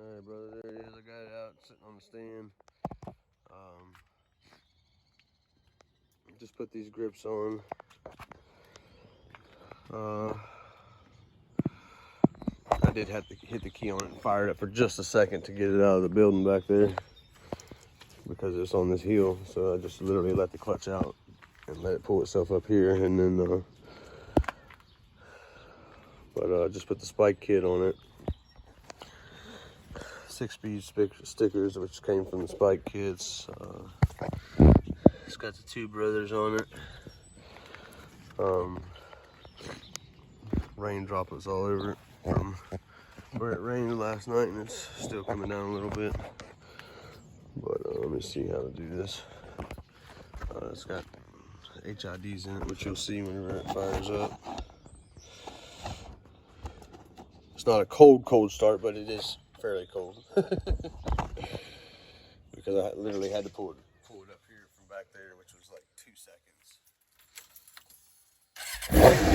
Alright, brother, there it is. I got it out sitting on the stand. Just put these grips on. I did have to hit the key on it and fire it up for just a second to get it out of the building back there because it's on this heel. So I just literally let the clutch out and let it pull itself up here, and then just put the spike kit on it. 6-speed stickers, which came from the spike kits. It's got the 2 brothers on it. Rain droplets all over it from where it rained last night, and it's still coming down a little bit. But let me see how to do this. It's got HIDs in it, which you'll see whenever it fires up. It's not a cold start, but it is fairly cold because I literally had to pull it up here from back there, which was like 2 seconds.